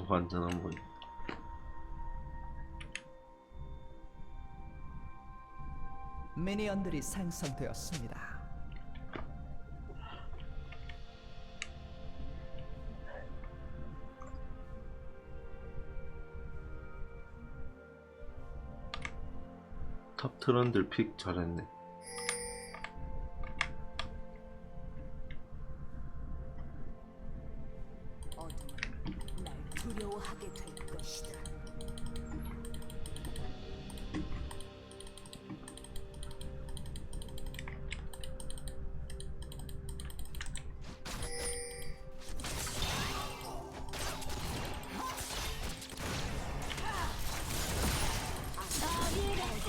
완전 안 보이. 미니언들이 생성되었습니다. 탑 트런들 픽 잘했네. 어둠은 날 두려워하게 될 것이다.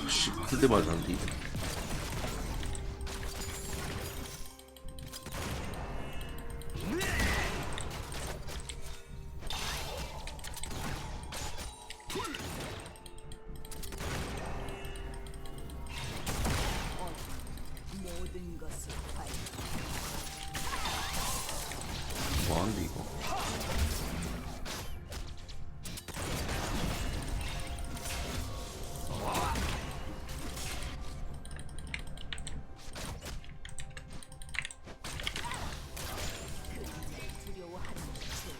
씨, 맞을 때 맞았는데. 모든 것을 발 뭐하는데 이거. 두려워하는 것을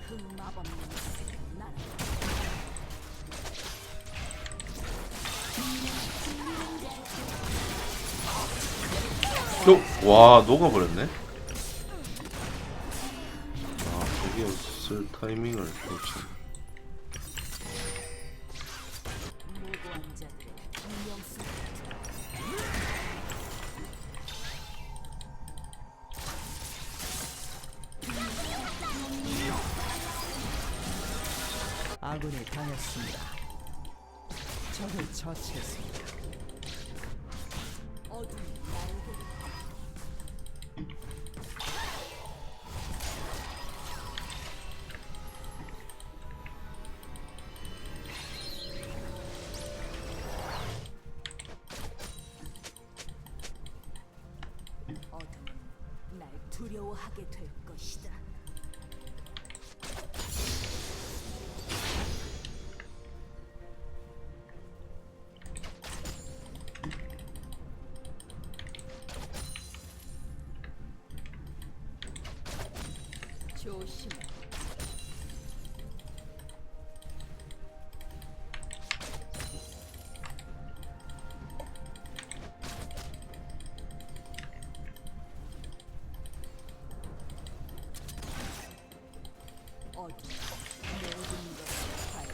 흑마법 냄새가 나는 와, 녹아버렸네. 아, 저기 쓸 타이밍을 놓쳤네. 무고한 자들의 운명 속에 아군이 당했습니다. 적을 처치했습니다. 어둠이 날개를 어둠은 날 두려워하게 될 것이다. 조심해. 어둠 모든 것을 발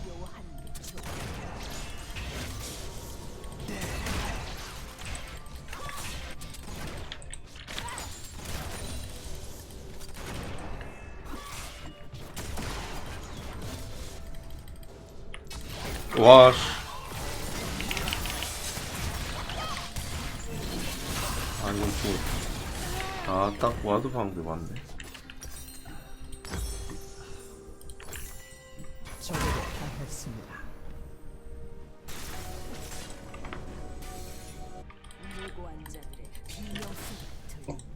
두려워하는 게 좋아. 와, 씨. 아, 이건 죽었다. 아, 딱 와드 방금 맞네. 적에게 당했습니다. 무고한 자들의 비명 소리가 들린다.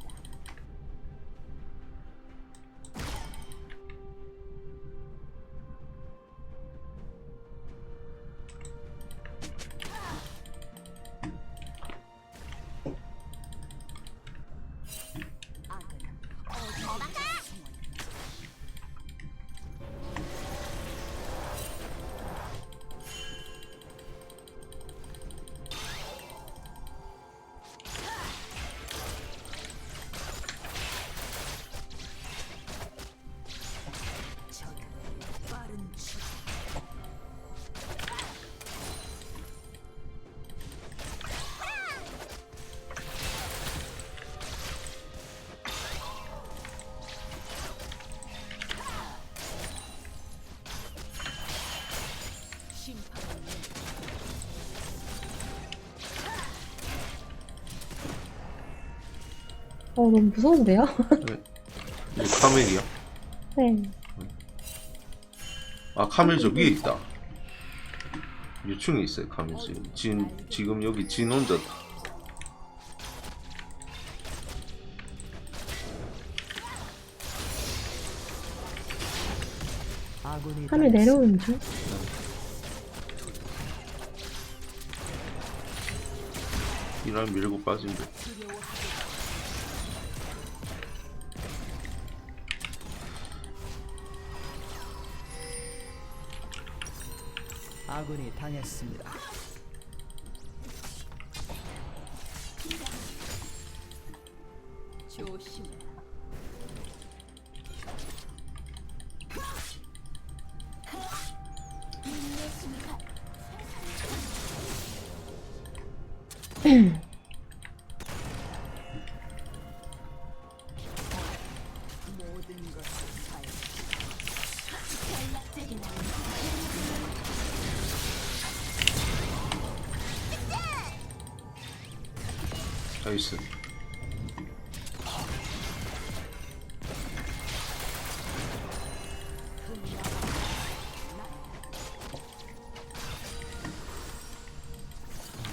악은 어둠에 숨어 너무 무서운데요? 이게 카멜이야? 네. 아, 카멜 저 위에 있다. 유충에 있어요, 카멜 지금 여기 진 혼자. 아군이 하늘 당했습니다. 내려오는 중? 이날 밀고 빠진대. 아군이 당했습니다. 조심해. 모든 것을 사용. 전략적인 나이스.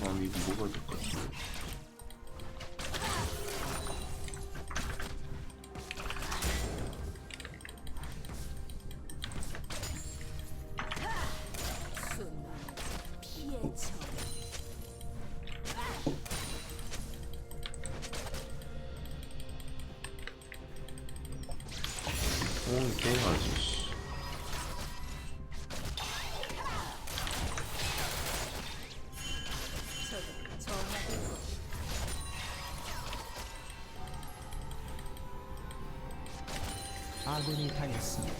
아니 이거 뭐가 될 것 같은데. 순간 피해 쳐. 게임하지. 씨. 적은 정확히 아군이 당했습니다.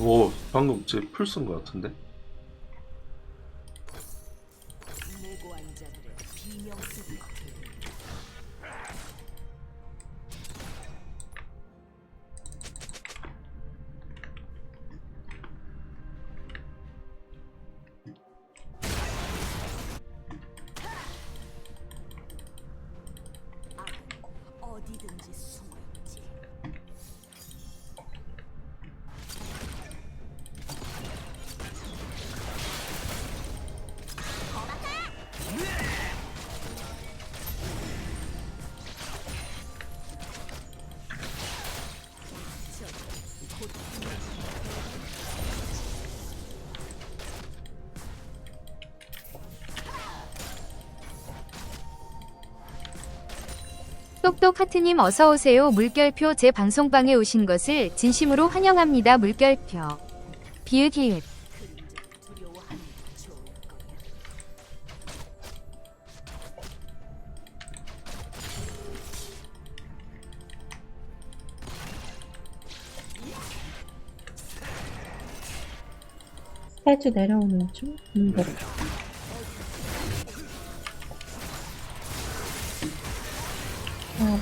오, 방금 제 풀 쓴 것 같은데? 무고한 자들의 비명 소리가 들린다. 악은 어디든지 숨어있지. 똑똑 하트님 어서오세요. 물결표 제 방송방에 오신 것을 진심으로 환영합니다. 물결표 비읍 그림자 두려워하는 게 좋을 거야. 해주 내려오는 중? 네.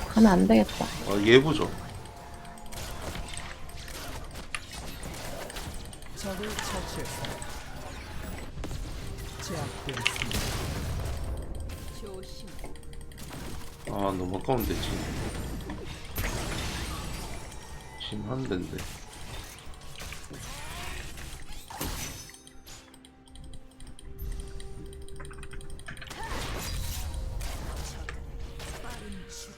가면 안 되겠다. 얘 보죠. 적을 처치했습니다. 제압되었습니다. 조심해. 아, 너무 아까운데 한 대인데. 빠른 죽음.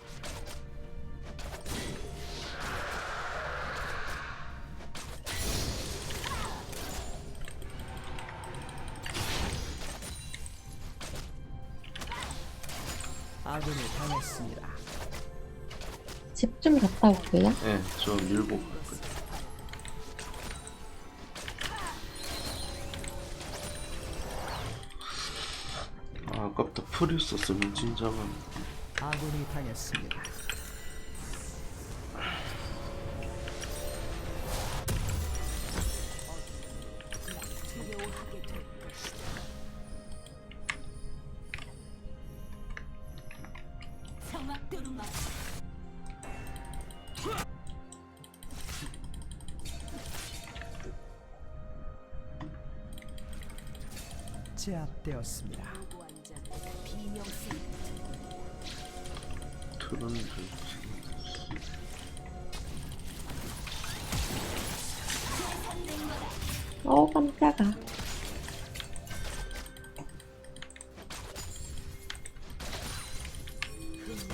아군이 당했습니다. 집 좀 갔다 올게요. 네, 저 밀고 갈 거예요. 아, 아깝다. 풀 있었으면 진짜가. 아군이 당했습니다. 두려워하게 될 것이다. 성악도루마. 제압되었습니다. 무고한 자를 비명 쓰는 틀은 깜짝아.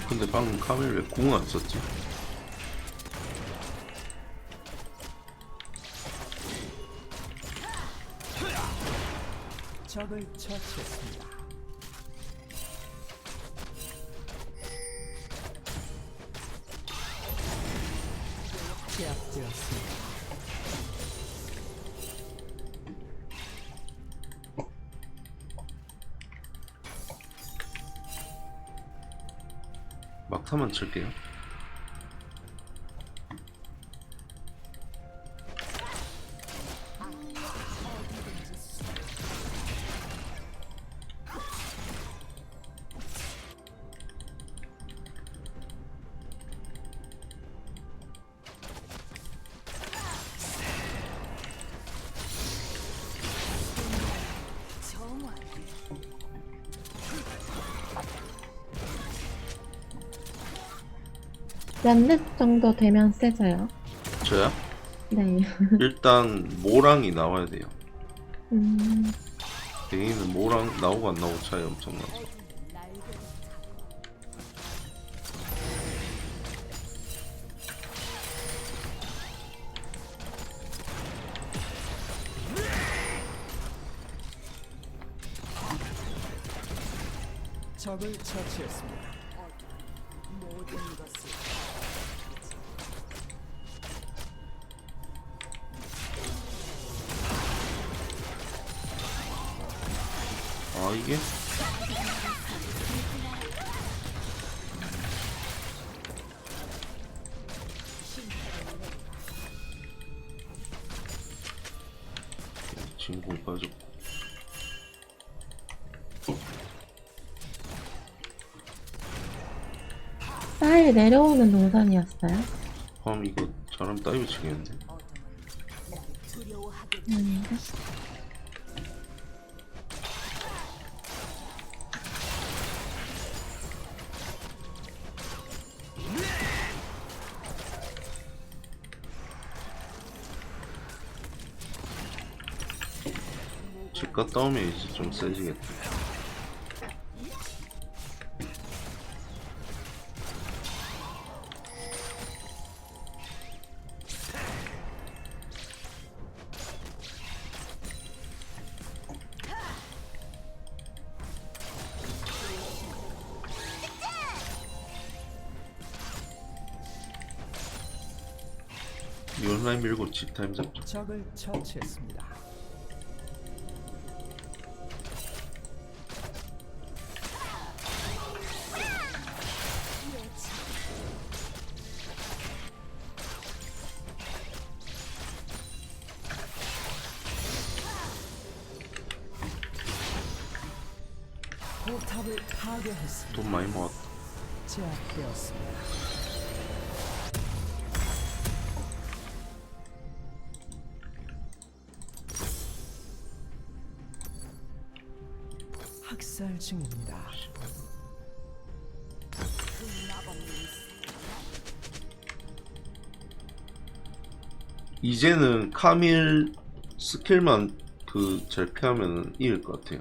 근데 방금 카멜 왜 궁 안 썼지? 적을 처치했습니다. 제압되었습니다. 막타만 칠게요. 정화. 몇 렙 정도 되면 세져요? 저야? 네. 일단 모랑이 나와야 돼요. 음, 베인은 모랑 나오고 안 나오고 차이 엄청 나서. 날개를 적을 처치했습니다. 모든 것을 아 이게? 진공 빠졌고. 쌀 내려오는 동선이었어요? 그럼 이거 잘하면 다이브 치겠는데? 어둠은 날 두려워하게 아닌가? 집 갔다 오면 이제 좀 세지겠다. 이온라인 밀고 집 타임 잡죠. 적을 처치했습니다. 포탑을 파괴했습니다. 돈 많이 모았다. 제압되었습니다. 학살 중입니다. 이제는 카밀 스킬만 잘 피하면 이길 것 같아요.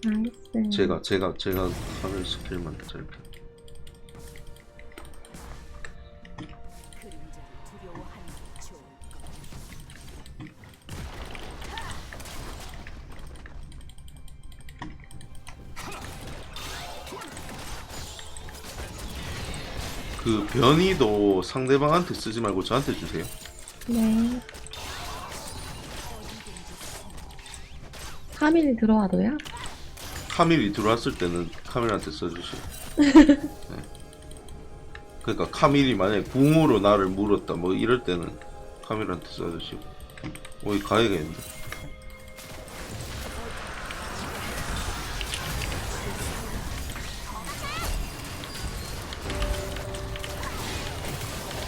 나이스. 제가 카밀 스킬만 잘 피. 그림자를 두려워하는 게 좋을 것. 그 변이도 상대방한테 쓰지 말고 저한테 주세요. 네. 카밀이 들어와도요? 카밀이 들어왔을 때는 카밀한테 써주시고. 네. 그러니까 카밀이 만약에 궁으로 나를 물었다 뭐 이럴 때는 카밀한테 써주시고. 어디 가야겠는데.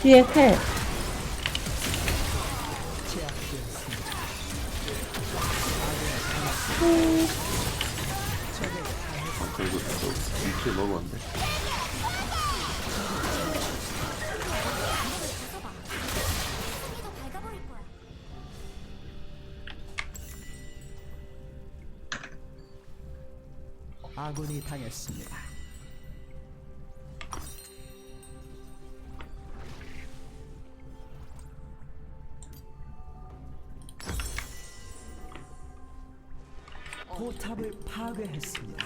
뒤에 텔. 제압되었습니다. 음, 어떻게 넣으면 안 돼? 더 밝아버릴 거야. 아군이 당했습니다. 포탑을 파괴했습니다.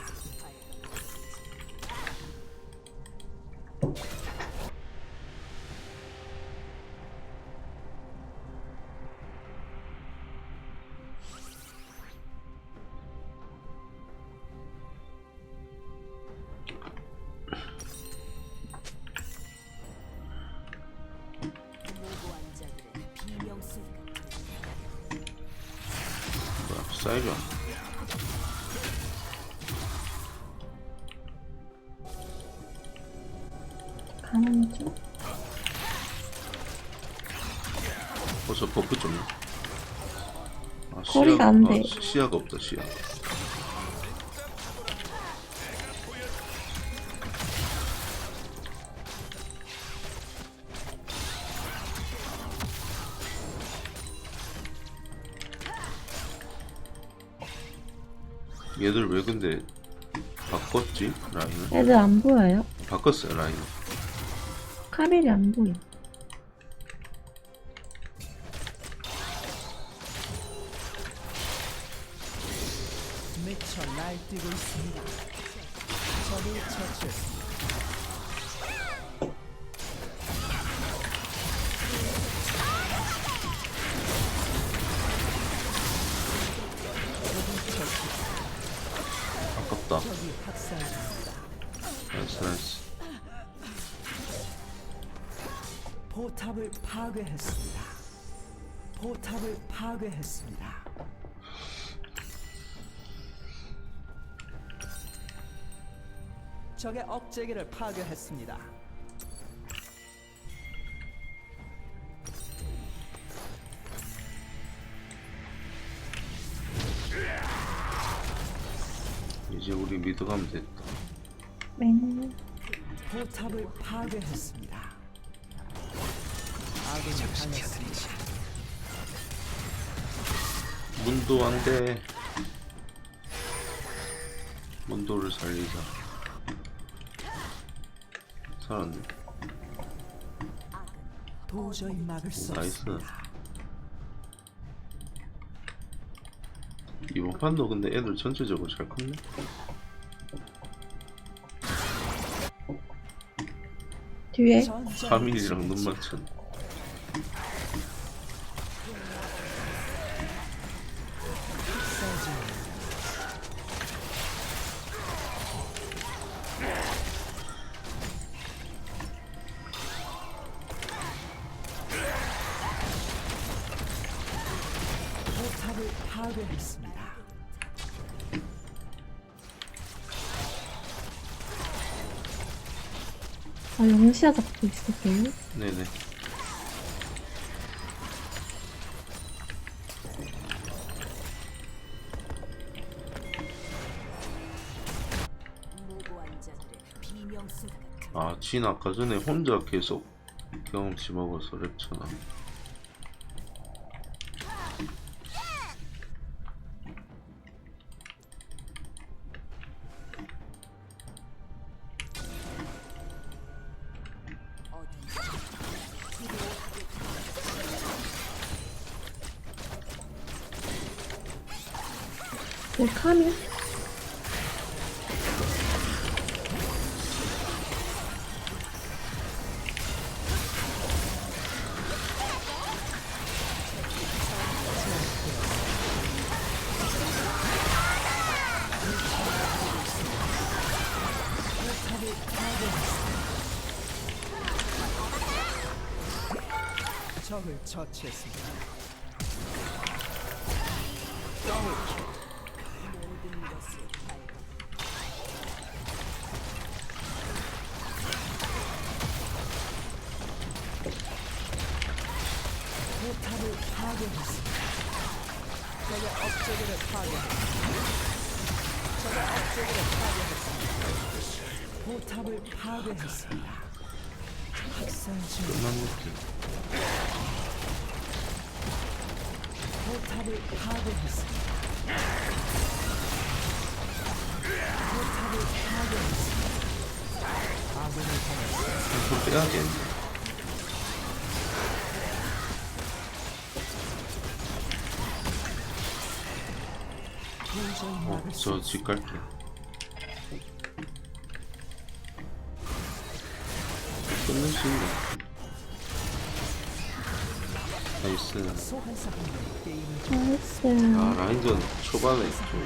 무고한 자들의 비명소리 같은 뭐야, 사이버. 가는 중. 벌써 버프 좀. 아, 거리가 안 돼. 시야가 없다, 시야. 얘들 왜 근데 바꿨지? 라인을? 애들 안 보여요? 바꿨어요, 라인을. 카밀이 안 보여. 미쳐 날뛰고 있습니다. 적을 처치했습니다. 아깝다. 적이 학살됩니다. 나이스, 나이스. 포탑을 파괴했습니다. 포탑을 파괴했습니다. 적의 억제기를 파괴했습니다. 이제 우리 미드 가면 됐다. 맹. 포탑을 파괴했습니다. 아군이 당했습니다. 문도 안 돼. 문도를 살리자. 살았네. 도저히 막을 수 나이스. 없습니다. 이번 판도 근데 애들 전체적으로 잘 컸네. 뒤에. 카밀이랑 눈 맞춘. 포탑을 파괴했습니다. 아, 영시야 잡고 있었어요? 네네. 무고한 자들의 비명소리 같은 아, 진 아까 전에 혼자 계속 경험치 먹어서 랩쳐나. 네, 카밀. 적을 처치했습니다. 모든 것을 밝아 포탑을 파괴했습니다. 적의 억제기를 파괴했습니다. 적의 억제기를 파괴했습니다. 포탑을 파괴했습니다. 학살 중 끝난 느낌. 포탑을 파괴했습니다. 포탑을 파괴했습니다. 아군을 향해 좀 빼야겠네. 도저히 막을 수 저 집 갈게. 끊는 수 있네. 나이스. 소환사분들 게임을 나이스. 아, 라인전 초반에 조금.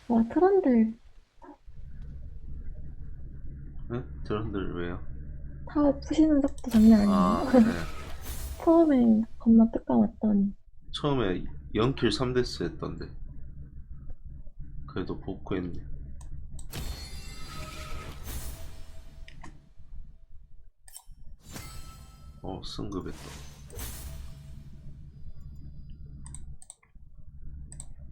와, 트런들 응? 저런들 왜요? 타워 푸시는 속도 장난 아니에요. 아, 네. 처음에 겁나 뜯어왔더니. 처음에 0킬 3데스 했던데. 그래도 복구했네. 승급했다.